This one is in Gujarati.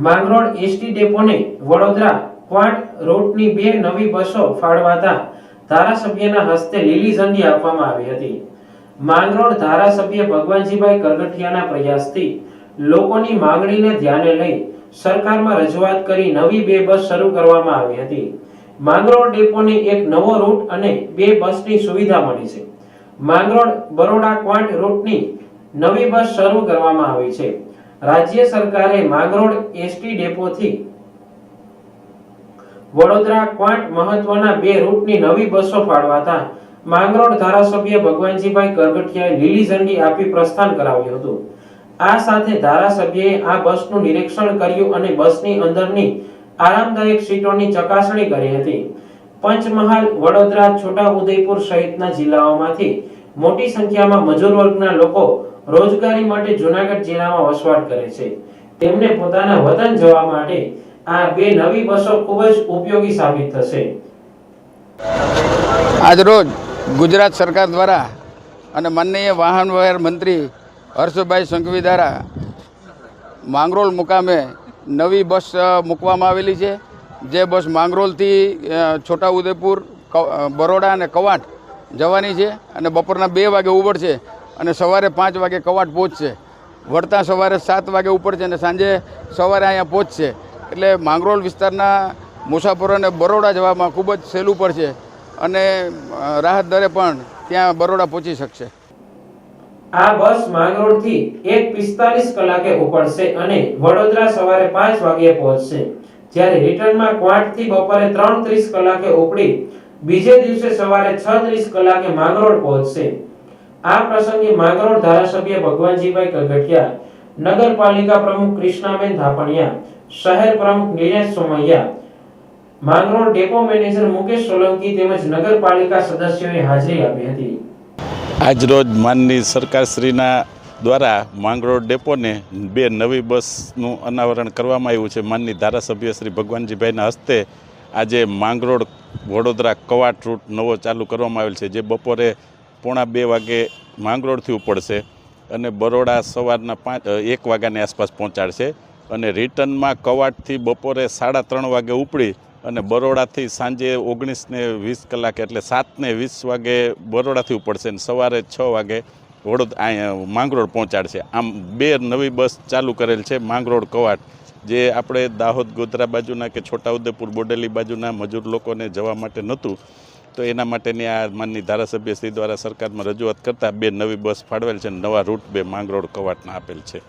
માંગરોળ એસટી ડેપોને વડોદરા ક્વાંટ રૂટની 2 નવી બસો ફાળવાતા ધારાસભ્યના હસ્તે લીલી ઝંડી આપવામાં આવી હતી। માંગરોળ ધારાસભ્ય ભગવાનજીભાઈ કરગઠિયાના પ્રયાસથી લોકોની માંગણીને ધ્યાને લઈ સરકારમાં રજૂઆત કરી નવી 2 બસ શરૂ કરવામાં આવી હતી। માંગરોળ ડેપોને એક નવો રૂટ અને 2 બસની સુવિધા મળી છે। માંગરોળ બરોડા ક્વાંટ રૂટની નવી બસ શરૂ કરવામાં આવી છે। રાજ્ય સરકારે માંગરોળ એસટી ડેપોથી વડોદરા ક્વાંટ મહત્વના 2 રૂટની નવી બસો ફાળવાતા માંગરોળ ધારાસભ્ય ભગવાનજીભાઈ કરગઠિયાએ લીલી ઝંડી આપી પ્રસ્થાન કરાવ્યું હતું। આ સાથે ધારાસભ્યએ આ બસનું નિરીક્ષણ કર્યું અને બસની અંદરની આરામદાયક સીટોની ચકાસણી કરી હતી। પંચમહાલ, વડોદરા, છોટાઉદેપુર સહિતના જિલ્લાઓમાંથી મોટી સંખ્યામાં મજૂર વર્ગના લોકો રોજગારી માટે જૂનાગઢ જિલ્લામાં વસવાટ કરે છે। તેમને પોતાના વતન જવા માટે આ 2 નવી બસો ખૂબ જ ઉપયોગી સાબિત થશે। આજરોજ ગુજરાત સરકાર દ્વારા અને માનનીય વાહન વ્યવહાર મંત્રી હર્ષભાઈ સંઘવી દ્વારા માંગરોળ મુકામે નવી બસ મૂકવામાં આવેલી છે। જે બસ માંગરોળથી છોટાઉદેપુર, બરોડા અને કવાંટ જવાની છે અને બપોરના 2 વાગે ઉપડશે અને સવારે 5 વાગે કવાંટ પહોંચશે। વળતા સવારે 7 વાગે ઉપડશે અને સાંજે સવારે અહીંયા પહોંચશે। એટલે માંગરોળ વિસ્તારના મુસાફરોને બરોડા જવામાં ખૂબ જ સહેલું પડશે અને રાહત દરે પણ ત્યાં બરોડા પહોંચી શકશે। આ બસ માંગરોળથી 1:45 કલાકે ઉપડશે અને વડોદરા સવારે 5 વાગ્યે પહોંચશે, જ્યારે રિટર્નમાં ક્વાંટથી બપોરે 3:30 કલાકે ઉપડી બીજે દિવસે સવારે 6:30 કલાકે માંગરોળ પહોંચશે। આ પ્રસંગે માંગરોળ ધારાસભ્ય ભગવાનજીભાઈ કરગઠિયા, નગરપાલિકા પ્રમુખ કૃષ્ણાબેન થાપણિયા, શહેર પ્રમુખ નિલેશ સોમૈયા, માંગરોળ ડેપો મેનેજર મુકેશ સોલંકી તેમજ નગરપાલિકા સદસ્યોએ હાજરી આપી હતી। આજરોજ માનની સરકારશ્રીના દ્વારા માંગરોળ ડેપોને 2 નવી બસનું અનાવરણ કરવામાં આવ્યું છે। માનની ધારાસભ્ય શ્રી ભગવાનજીભાઈના હસ્તે આજે માંગરોળ વડોદરા કવાંટ રૂટ નવો ચાલુ કરવામાં આવેલ છે, જે બપોરે 1:45 વાગે માંગરોળથી ઉપડશે અને બરોડા સવારના 1 વાગ્યાની આસપાસ પહોંચાડશે અને રિટર્નમાં કવાંટથી બપોરે 3:30 વાગે ઉપડી અને બરોડાથી સાંજે 19:20 કલાકે એટલે 7:20 વાગે બરોડાથી ઉપડશે અને સવારે 6 વાગે માંગરોળ પહોંચાડશે। આમ 2 નવી બસ ચાલુ કરેલ છે માંગરોળ કવાંટ, જે આપણે દાહોદ, ગોધરા બાજુના કે છોટાઉદેપુર, બોડેલી બાજુના મજૂર લોકોને જવા માટે નહોતું, તો એના માટેની આ માનની ધારાસભ્યશ્રી દ્વારા સરકારમાં રજૂઆત કરતાં 2 નવી બસ ફાળવેલ છે, નવા રૂટ 2 માંગરોળ કવાંટના આપેલ છે।